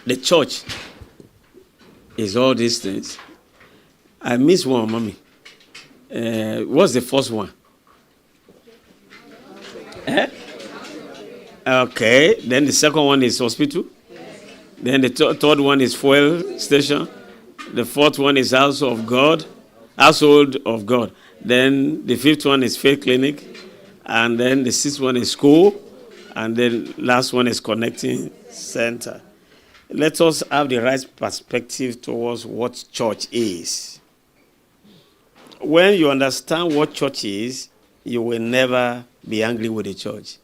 the church is all these things. I miss one, mommy. What's the first one? Okay. Then the second one is hospital. Then the third one is fuel station. The fourth one is household of God. Then the fifth one is faith clinic. And then the sixth one is school. And then last one is connecting center. Let us have the right perspective towards what church is. When you understand what church is, you will never be angry with the church.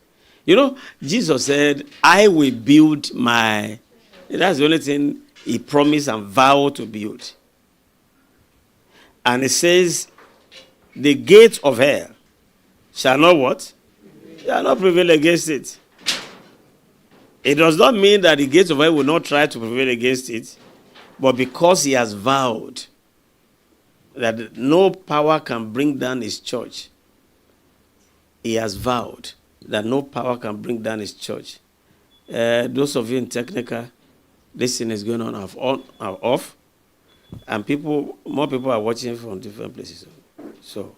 You know, Jesus said, I will build my... That's the only thing he promised and vowed to build. And it says, the gate of hell shall not what? Shall not prevail against it. It does not mean that the gates of hell will not try to prevail against it, but because he has vowed that no power can bring down his church, he has vowed that no power can bring down his church. Those of you in technical, this thing is going on off, and more people are watching from different places. So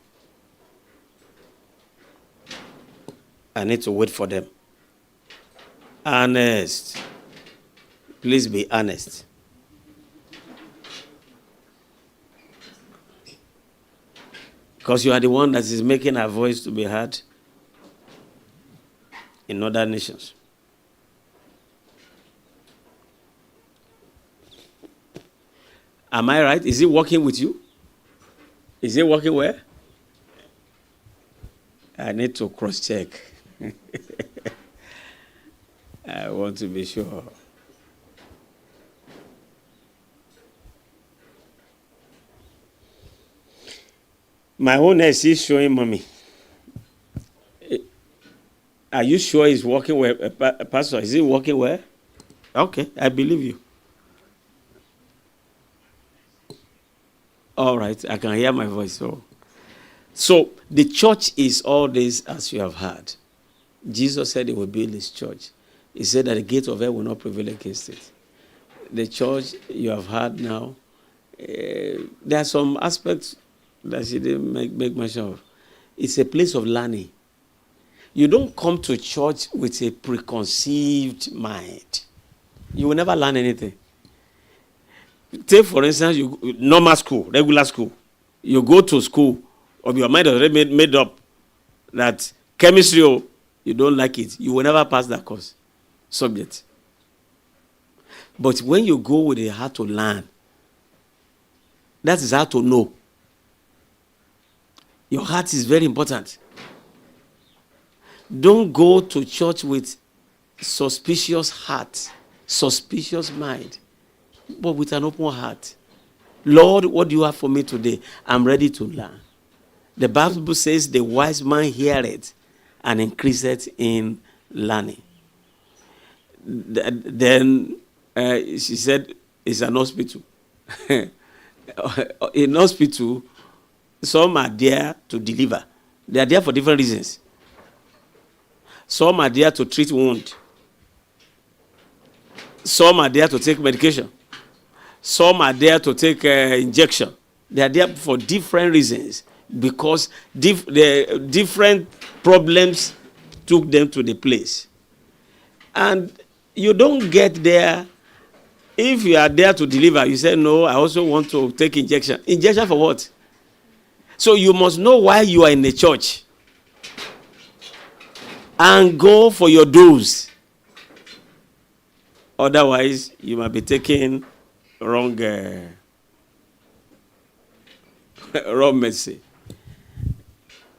I need to wait for them. Honest. Please be honest. Because you are the one that is making our voice to be heard in other nations. Am I right? Is it working with you? Is it working well? I need to cross-check. I want to be sure. My own is showing mommy. Are you sure it's working well? Pastor, is it working well? Okay, I believe you. All right, I can hear my voice. So the church is all this as you have heard. Jesus said he will build his church. He said that the gate of hell will not prevail against it. The church you have heard now, there are some aspects that she didn't make mention of. It's a place of learning. You don't come to church with a preconceived mind. You will never learn anything. Take, for instance, normal school, regular school. You go to school, or your mind already made up that chemistry, you don't like it. You will never pass that course, subject. But when you go with a heart to learn, that is how to know. Your heart is very important. Don't go to church with suspicious heart, suspicious mind, but with an open heart. Lord, what do you have for me today? I'm ready to learn. The Bible says the wise man heareth and increaseth in learning. Then she said, it's an hospital. In hospital, some are there to deliver. They are there for different reasons. Some are there to treat wound. Some are there to take medication. Some are there to take injection. They are there for different reasons because the different problems took them to the place. And you don't get there. If you are there to deliver, you say, no, I also want to take injection. Injection for what? So you must know why you are in the church and go for your dose. Otherwise, you might be taking wrong medicine.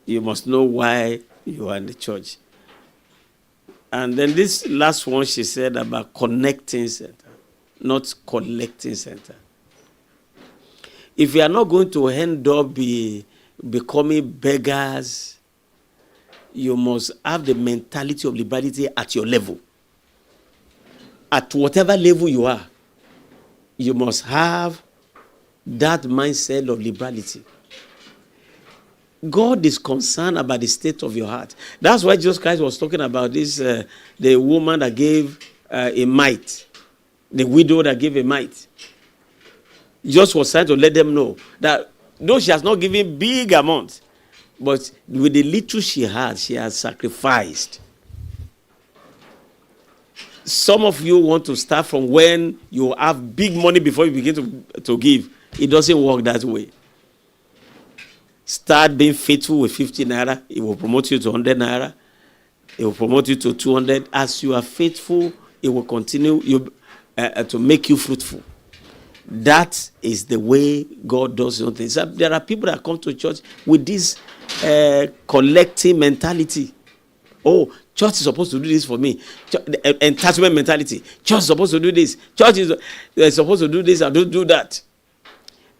You must know why you are in the church. And then this last one she said about connecting center, not collecting center. If you are not going to end up becoming beggars, you must have the mentality of liberality at your level. At whatever level you are, you must have that mindset of liberality. God is concerned about the state of your heart. That's why Jesus Christ was talking about this, the woman that gave a mite. The widow that gave a mite. Just was trying to let them know that though she has not given big amounts, but with the little she had, she has sacrificed. Some of you want to start from when you have big money before you begin to give. It doesn't work that way. Start being faithful with 50 naira. It will promote you to 100 naira. It will promote you to 200. As you are faithful, it will continue to make you fruitful. That is the way God does things. There are people that come to church with this collecting mentality. Oh, church is supposed to do this for me. Entitlement mentality. Church is supposed to do this. Church is supposed to do this and don't do that.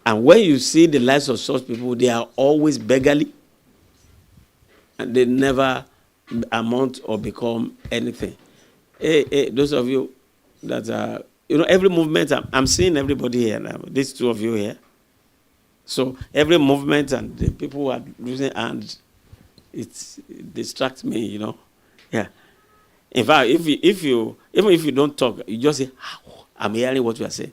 And when you see the lives of such people, they are always beggarly. And they never amount or become anything. Hey, those of you that are, every movement, I'm seeing everybody here now. These two of you here. So every movement and the people who are losing hands, it distracts me, Yeah. In fact, even if you don't talk, you just say, I'm hearing what you are saying.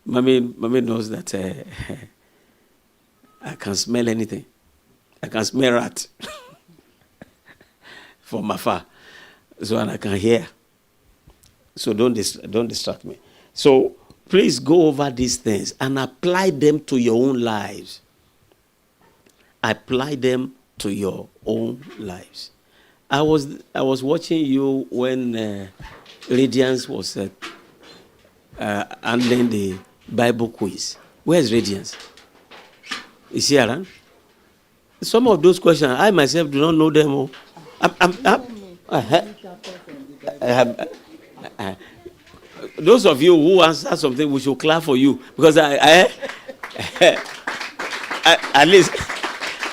Mommy knows that I can smell anything. I can smell rat from afar. So, and I can hear. So don't distract me. So please go over these things and apply them to your own lives. Apply them to your own lives. I was watching you when Radiance was handling the Bible quiz. Where's Radiance? Is she around? Some of those questions, I myself do not know them. Those of you who answer something, we should clap for you, because at least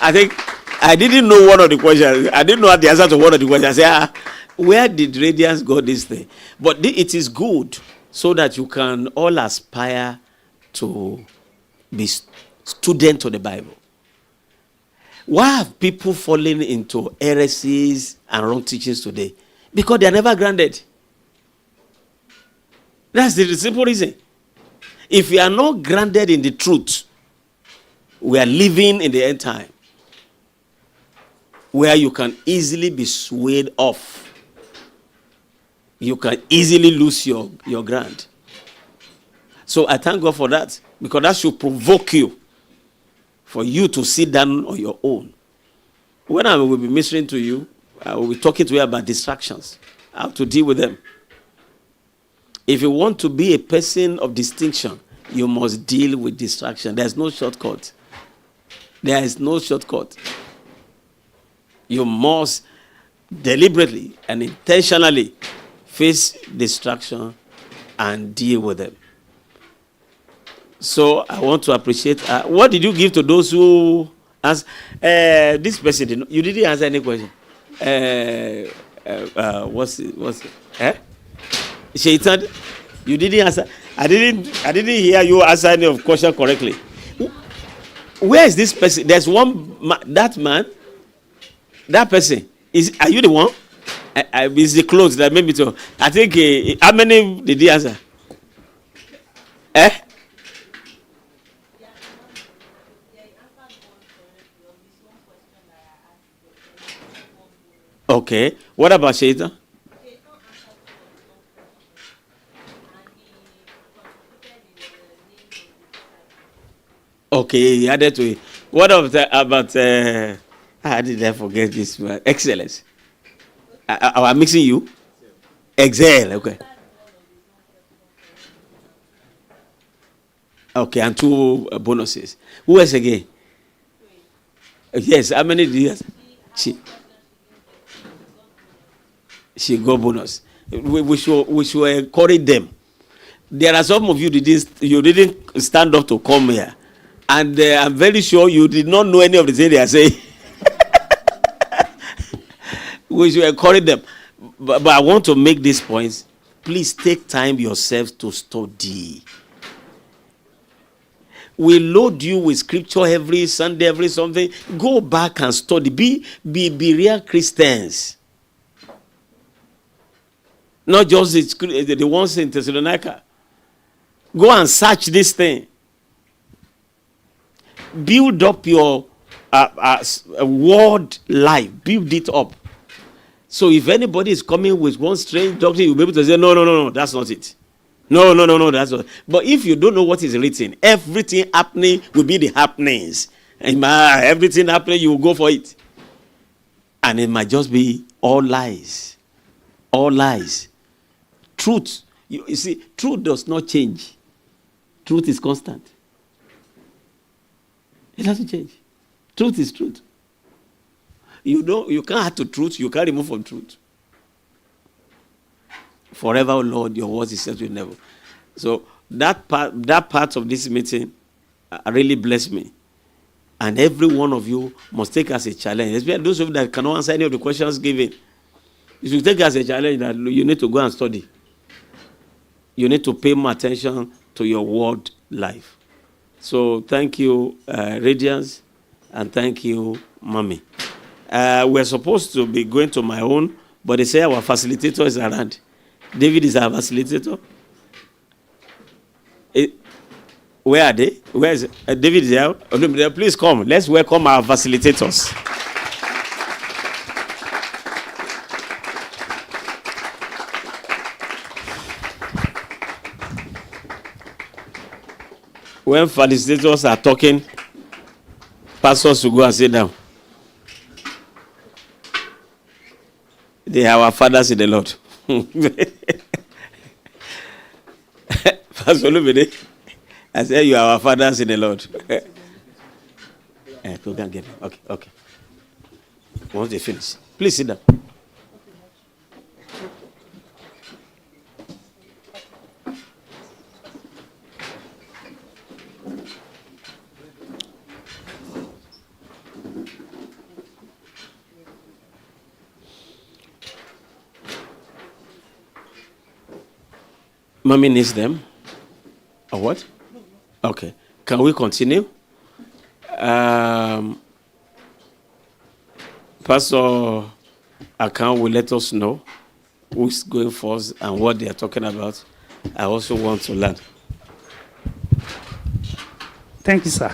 I think I didn't know one of the questions. I didn't know the answer to one of the questions. I said, where did Radiance got this thing? But it is good so that you can all aspire to be students of the Bible. Why have people fallen into heresies and wrong teachings today? Because they are never grounded. That's the simple reason. If we are not grounded in the truth, we are living in the end time, where you can easily be swayed off. You can easily lose your ground. So I thank God for that, because that should provoke you, for you to sit down on your own. When I will be ministering to you, I will be talking to you about distractions, how to deal with them. If you want to be a person of distinction, you must deal with distraction. There's no shortcut. There is no shortcut. You must deliberately and intentionally face distraction and deal with them. So I want to appreciate. What did you give to those who asked? This person you didn't answer any question. What's it? Shaitan, you didn't answer. I didn't hear you answer any of question correctly. Where is this person? There's one that person are you the one? It's the clothes that made me to. I think how many did he answer? Okay. What about Shaitan? Okay, he added to it. What about how did I forget this one? Excellence. I'm mixing you. Excel. Okay. Okay, and two bonuses. Who else again? Yes. How many did you ask? She got bonus. We should encourage them. There are some of you you didn't stand up to come here, and I'm very sure you did not know any of the things they are saying. We should encourage them. But I want to make these points. Please take time yourself to study. We load you with scripture every Sunday, every something. Go back and study. Be real Christians. Not just the ones in Thessalonica. Go and search this thing. Build up your word life. Build it up. So if anybody is coming with one strange doctrine, you'll be able to say, no, that's not it. No, that's not. But if you don't know what is written, everything happening will be the happenings. And everything happening, you will go for it. And it might just be all lies. All lies. Truth. You see, truth does not change. Truth is constant. It doesn't change. Truth is truth. You can't add to truth, you can't remove from truth. Forever, O Lord, your words is settled never. So that part of this meeting really blessed me. And every one of you must take as a challenge. Especially those of you that cannot answer any of the questions given. You should take as a challenge that you need to go and study. You need to pay more attention to your word life. So thank you, Radiance, and thank you, Mommy. We're supposed to be going to my own, but they say our facilitator is around. David is our facilitator. Where are they? Where is David is there? Please come. Let's welcome our facilitators. When facilitators are talking, pastors will go and sit down. They are our fathers in the Lord. Pastor Olumide, I said you are our fathers in the Lord. Go and get them. Okay. Once they finish, please sit down. Mommy needs them. Or what? Okay. Can we continue? Pastor Akan will let us know who's going first and what they are talking about. I also want to learn. Thank you, sir.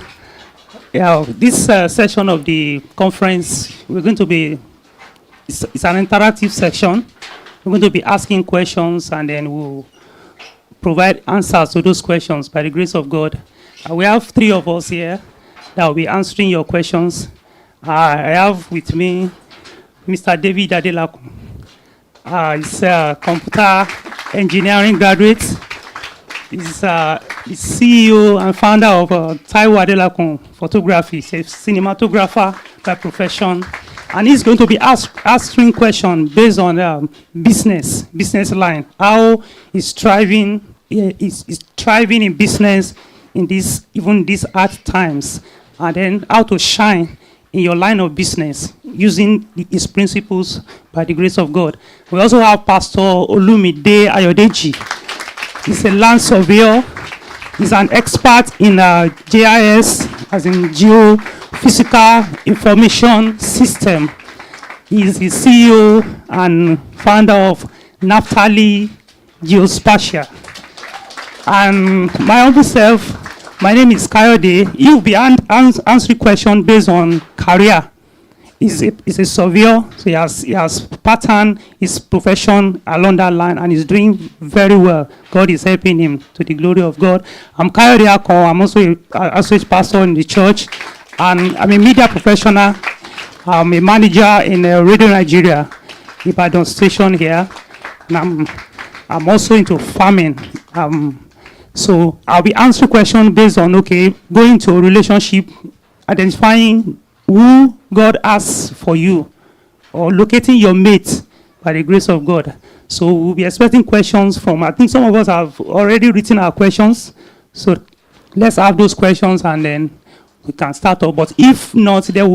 Yeah, this session of the conference, we're going to be, it's an interactive section. We're going to be asking questions and then we'll provide answers to those questions by the grace of God. We have 3 of us here that will be answering your questions. I have with me Mr. David Adelakun. He's a computer engineering graduate. He's the CEO and founder of TAIWO ADELAKUN Photography. He's a cinematographer by profession. And he's going to be answering questions based on business line. How he's thriving in business in these hard times, and then how to shine in your line of business using his principles by the grace of God. We also have Pastor Olumide Ayodeji. He's a land surveyor. He's an expert in GIS, as in Geophysical Information System. He's the CEO and founder of Naphtali Geospatial. And my own self, my name is Kayode. He will be answering questions based on career. He's a surveyor, so he has patterned his profession along that line, and he's doing very well. God is helping him to the glory of God. I'm Kayode Akon. I'm also an associate pastor in the church, and I'm a media professional. I'm a manager in Radio Nigeria, Ibadan station here, and I'm also into farming. So I'll be answering questions based on, going to a relationship, identifying who God has for you, or locating your mate by the grace of God. So we'll be expecting questions from, I think some of us have already written our questions. So let's have those questions and then we can start off. But if not, then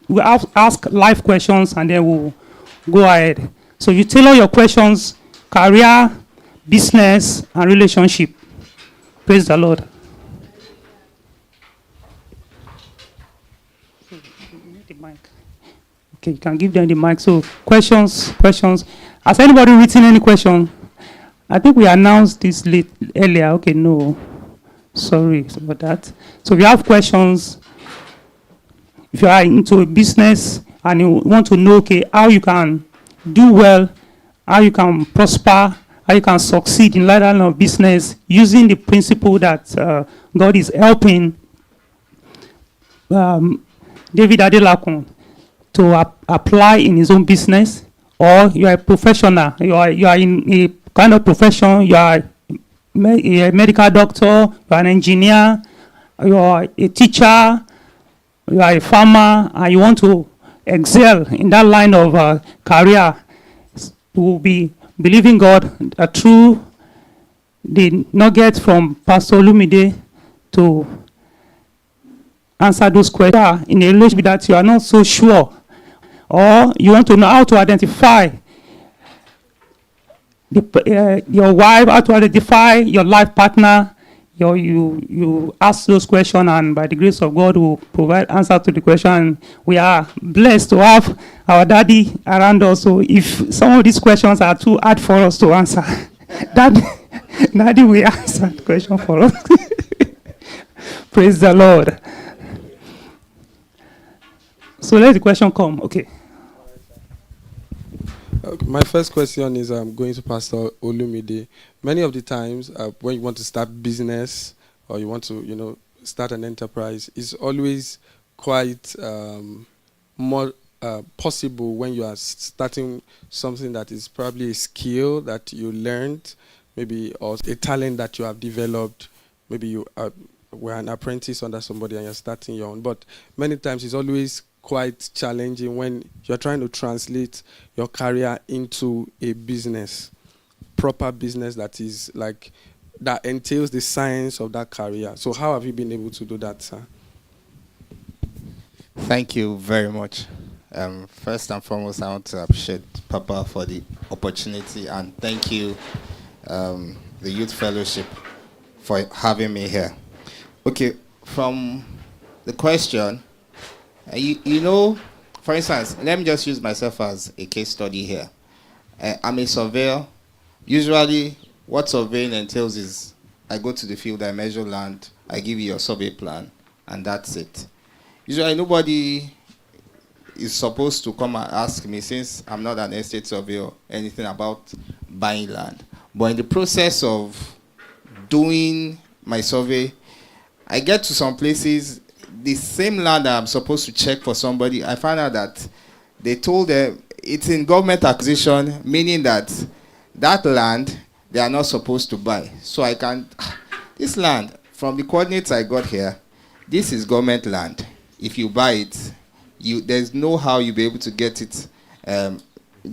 we'll ask live questions and then we'll go ahead. So you tailor your questions, career, business, and relationship. Praise the Lord. The mic. Okay, you can give them the mic. So questions. Has anybody written any question? I think we announced this earlier. Okay, no. Sorry about that. So if you have questions, if you are into a business and you want to know, okay, how you can do well, how you can prosper, how you can succeed in line of business using the principle that God is helping David Adelakun to apply in his own business, or you are a professional, you are in a kind of profession, you are a medical doctor, you are an engineer, you are a teacher, you are a farmer, and you want to excel in that line of career, you will be believing God through the nugget from Pastor Olumide to answer those questions in a relationship that you are not so sure, or you want to know how to identify your wife, how to identify your life partner. You ask those questions, and by the grace of God, will provide answer to the question. We are blessed to have our daddy around us. So if some of these questions are too hard for us to answer, daddy will answer the question for us. Praise the Lord. So let the question come. Okay. My first question is going to Pastor Olumide. Many of the times when you want to start business or you want to, start an enterprise, it's always quite more possible when you are starting something that is probably a skill that you learned, maybe, or a talent that you have developed. Maybe you were an apprentice under somebody and you're starting your own. But many times it's always quite challenging when you're trying to translate your career into a business, proper business that is that entails the science of that career. So how have you been able to do that, sir? Thank you very much. First and foremost, I want to appreciate Papa for the opportunity, and thank you, the Youth Fellowship, for having me here. Okay, from the question, for instance, let me just use myself as a case study here. I'm a surveyor. Usually, what surveying entails is I go to the field, I measure land, I give you a survey plan, and that's it. Usually, nobody is supposed to come and ask me, since I'm not an estate surveyor, anything about buying land. But in the process of doing my survey, I get to some places, the same land that I'm supposed to check for somebody, I found out that they told them it's in government acquisition, meaning that land they are not supposed to buy. So I can, this land, from the coordinates I got here, this is government land. If you buy it, there's no how you'll be able to get it,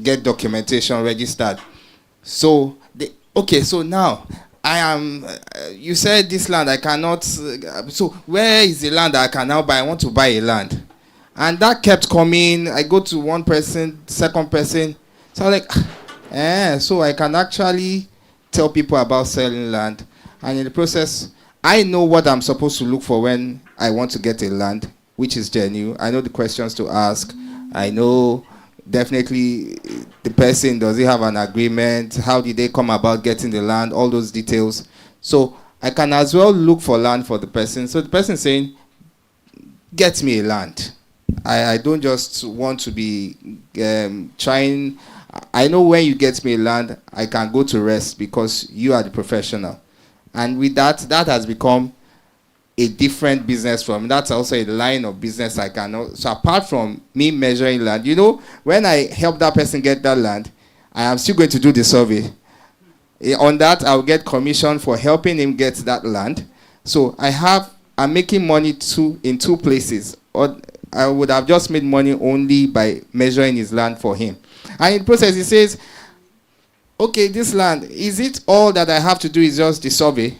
get documentation registered. So, so now, I am, you said this land I cannot, so where is the land that I can now buy? I want to buy a land. And that kept coming. I go to one person, second person. So I'm like, so I can actually tell people about selling land. And in the process, I know what I'm supposed to look for when I want to get a land, which is genuine. I know the questions to ask. I know definitely the person, does he have an agreement? How did they come about getting the land? All those details. So I can as well look for land for the person. So the person saying, get me a land. I don't just want to be trying. I know when you get me a land, I can go to rest because you are the professional. And with that has become a different business from. That's also a line of business I cannot. So apart from me measuring land, when I help that person get that land, I am still going to do the survey. On that, I'll get commission for helping him get that land. So I'm making money in two places. Or I would have just made money only by measuring his land for him. And in the process, he says, okay, this land, is it all that I have to do is just the survey?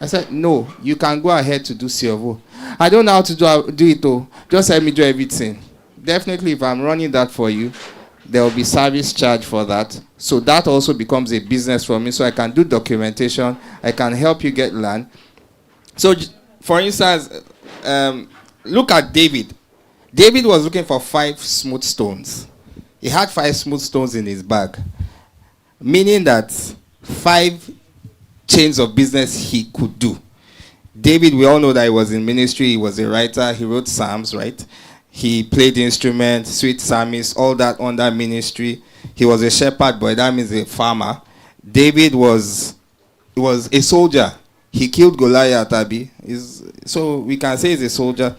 I said, no, you can go ahead to do CFO. I don't know how to do it though. Just help me do everything. Definitely, if I'm running that for you, there will be service charge for that. So that also becomes a business for me. So I can do documentation. I can help you get land. So, for instance, look at David. David was looking for 5 smooth stones. He had 5 smooth stones in his bag. Meaning that 5 chains of business he could do. David, we all know that he was in ministry. He was a writer. He wrote psalms, right? He played instruments, sweet psalmist, all that under ministry. He was a shepherd boy. That means a farmer. David was a soldier. He killed Goliath, Abi. So we can say he's a soldier.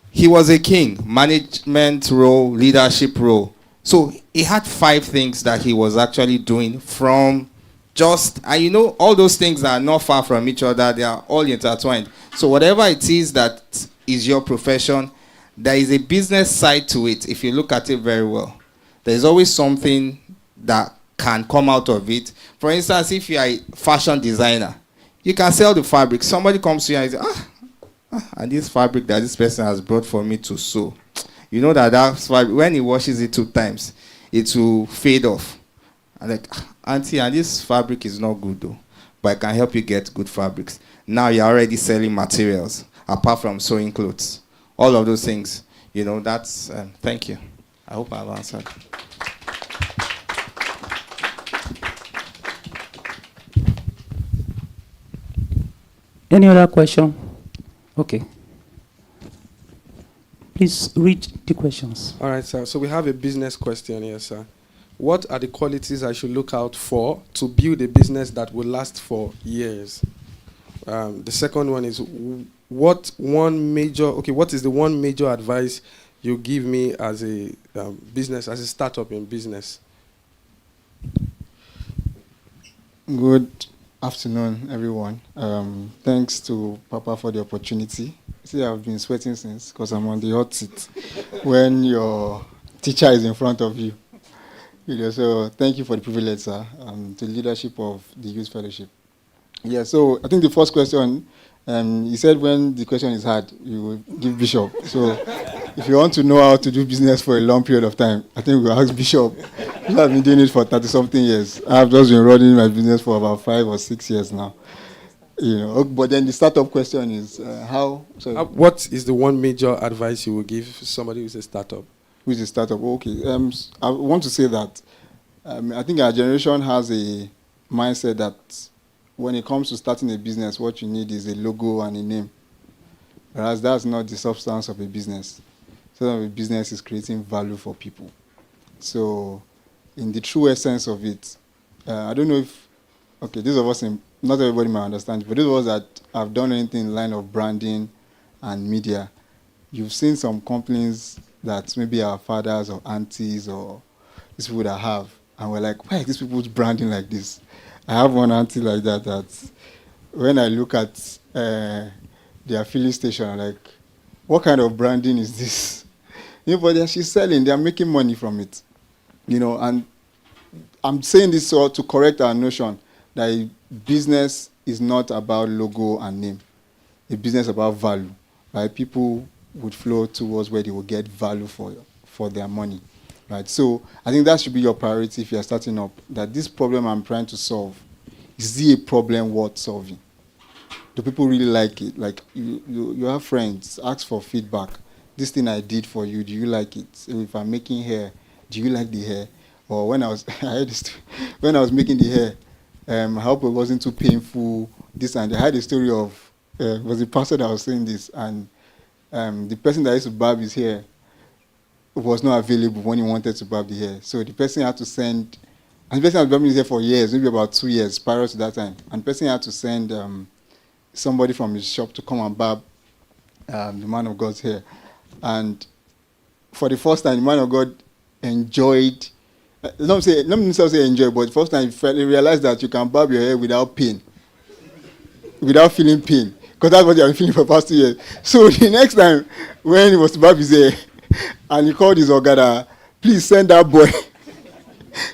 He was a king, management role, leadership role. So he had 5 things that he was actually doing from just, and you know, all those things are not far from each other. They are all intertwined. So whatever it is that is your profession, there is a business side to it if you look at it very well. There's always something that can come out of it. For instance, if you are a fashion designer, you can sell the fabric. Somebody comes to you and says, and this fabric that this person has brought for me to sew, you know that fabric, when he washes it 2 times, it will fade off. And like, auntie, and this fabric is not good though, but I can help you get good fabrics. Now you're already selling materials, apart from sewing clothes. All of those things, you know, that's, thank you. I hope I've answered. Any other question? Okay. Please read the questions. All right, sir. So we have a business question here, sir. What are the qualities I should look out for to build a business that will last for years? The second one is, what is the one major advice you give me as a business, as a startup in business? Good afternoon, everyone. Thanks to Papa for the opportunity. See, I've been sweating since because I'm on the hot seat when your teacher is in front of you. So thank you for the privilege, sir, to the leadership of the Youth Fellowship. Yeah, so I think the first question, he said when the question is hard, you will give Bishop. So if you want to know how to do business for a long period of time, I think we'll ask Bishop. I've been doing it for 30-something years. I've just been running my business for about 5 or 6 years now. You know, but then the startup question is what is the one major advice you will give somebody who's a startup? Who's a startup? Okay, I want to say that I think our generation has a mindset that when it comes to starting a business, what you need is a logo and a name. Whereas that's not the substance of a business. So a business is creating value for people. So in the true essence of it, I don't know if, those of us, not everybody might understand, but those of us that have done anything in the line of branding and media, you've seen some companies that maybe our fathers or aunties or these people that have, and we're like, why are these people's branding like this? I have one auntie like that when I look at their filling station, I'm like, what kind of branding is this? You know, but she's selling, they're making money from it. You know, and I'm saying this to correct our notion that a business is not about logo and name. A business about value, right? People would flow towards where they will get value for their money, right? So I think that should be your priority if you're starting up, that this problem I'm trying to solve, is it a problem worth solving? Do people really like it? Like you have friends, ask for feedback. This thing I did for you, do you like it? So if I'm making hair, do you like the hair? Or when I was when I was making the hair, I hope it wasn't too painful. This and I had a story of was the pastor that was saying this, and the person that used to barb his hair was not available when he wanted to barb the hair. So the person had to send, and the person had been barbing his hair for years, maybe about 2 years prior to that time. And the person had to send somebody from his shop to come and barb the man of God's hair. And for the first time, the man of God enjoyed, let me say enjoy, but the first time he realized that you can barb your hair without pain, without feeling pain. Because that's what you have been feeling for the past 2 years. So the next time when he was to barb his hair, and he called his Ogada, please send that boy.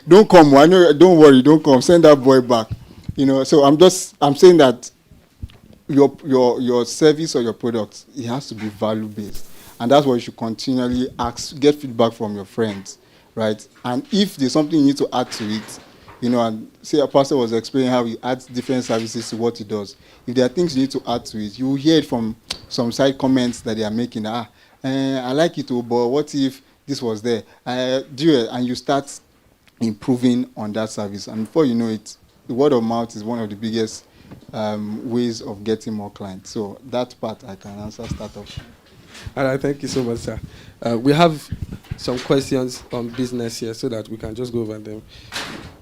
Don't come, don't worry, don't come. Send that boy back. You know, so I'm saying that your service or your product, it has to be value based. And that's what you should continually ask, get feedback from your friends, right? And if there's something you need to add to it, you know, and say a pastor was explaining how he adds different services to what he does. If there are things you need to add to it, you will hear it from some side comments that they are making. I like it, but what if this was there? Do it, and you start improving on that service. And before you know it, the word of mouth is one of the biggest ways of getting more clients. So that part I can answer startup. All right, thank you so much, sir. We have some questions on business here so that we can just go over them.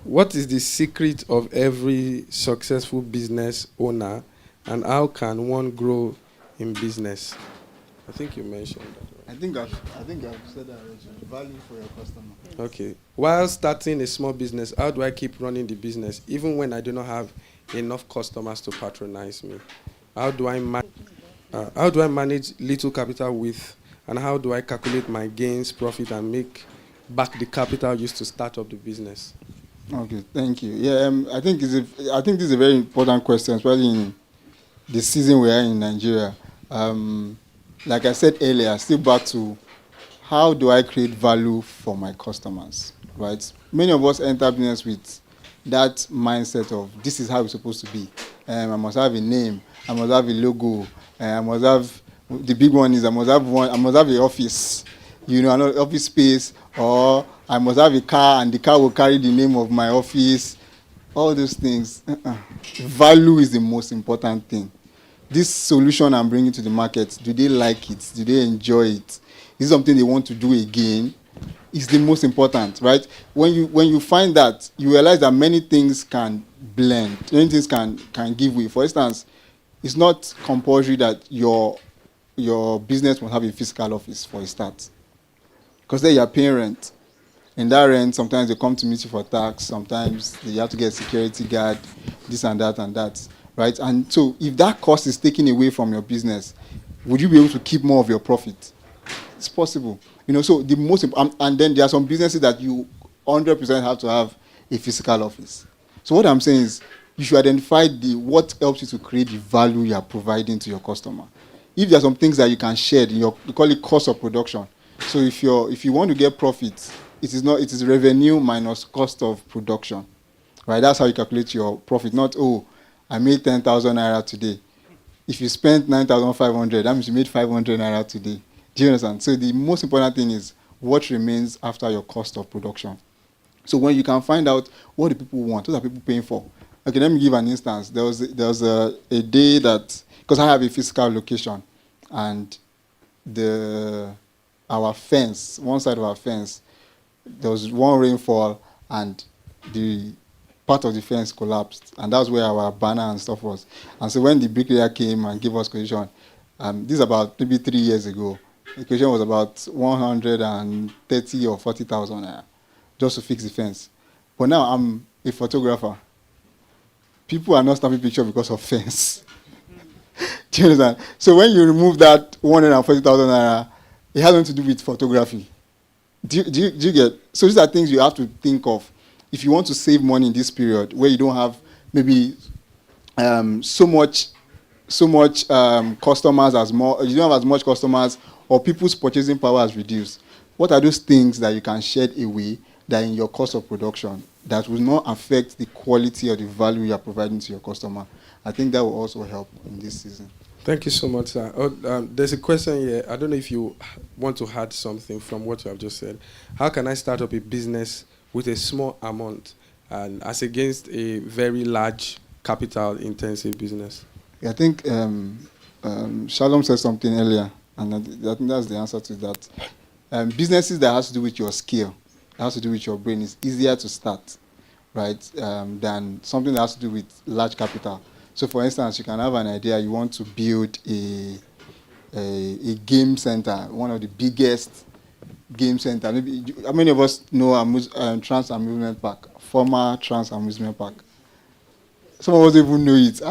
What is the secret of every successful business owner, and how can one grow in business? I think you mentioned that. I think I've said that already. Value for your customer. Okay. While starting a small business, how do I keep running the business even when I do not have enough customers to patronize me? How do I manage little capital with, and how do I calculate my gains, profit, and make back the capital used to start up the business? Okay, thank you. Yeah, I think this is a very important question, especially in the season we are in Nigeria. Like I said earlier, still back to how do I create value for my customers, right? Many of us enter business with that mindset of this is how it's supposed to be. I must have a name. I must have a logo. I must have, the big one is I must have an office, an office space, or I must have a car and the car will carry the name of my office. All those things. Value is the most important thing. This solution I'm bringing to the market, do they like it? Do they enjoy it? Is it something they want to do again? It's the most important, right? When you find that, you realize that many things can blend, many things can give way. For instance, it's not compulsory that your business must have a physical office for a start, because then you're paying rent. In that rent, sometimes they come to meet you for tax. Sometimes you have to get a security guard, this and that, right? And so, if that cost is taken away from your business, would you be able to keep more of your profit? It's possible. So the most and then there are some businesses that you 100% have to have a physical office. So what I'm saying is you should identify what helps you to create the value you are providing to your customer. If there are some things that you can share, you call it cost of production. So if you want to get profits, it is revenue minus cost of production, right? That's how you calculate your profit. Not I made 10,000 naira today. If you spent 9,500, that means you made 500 naira today. Do you understand? So the most important thing is what remains after your cost of production. So when you can find out what the people want, what are people paying for? Okay, let me give an instance. There was a day that, because I have a physical location, and our fence, one side of our fence, there was one rainfall and the part of the fence collapsed, and that's where our banner and stuff was. And so when the bricklayer came and gave us quotation, this is about maybe 3 years ago, the quotation was about 130 or 40,000 just to fix the fence. But now I'm a photographer. People are not snapping pictures because of fence. Do you understand? So when you remove that 140,000 naira, it has nothing to do with photography. Do you get? So these are things you have to think of. If you want to save money in this period where you don't have maybe so much customers you don't have as much customers, or people's purchasing power has reduced, what are those things that you can shed away that in your cost of production that will not affect the quality or the value you are providing to your customer? I think that will also help in this season. Thank you so much, sir. There's a question here. I don't know if you want to add something from what you have just said. How can I start up a business with a small amount and as against a very large capital-intensive business? I think Shalom said something earlier, and I think that's the answer to that. Businesses that has to do with your skill, that has to do with your brain, is easier to start, right, than something that has to do with large capital. So, for instance, you can have an idea, you want to build a game center, one of the biggest game centers. Maybe, how many of us know Trans Amusement Park, former Trans Amusement Park? Some of us even know it.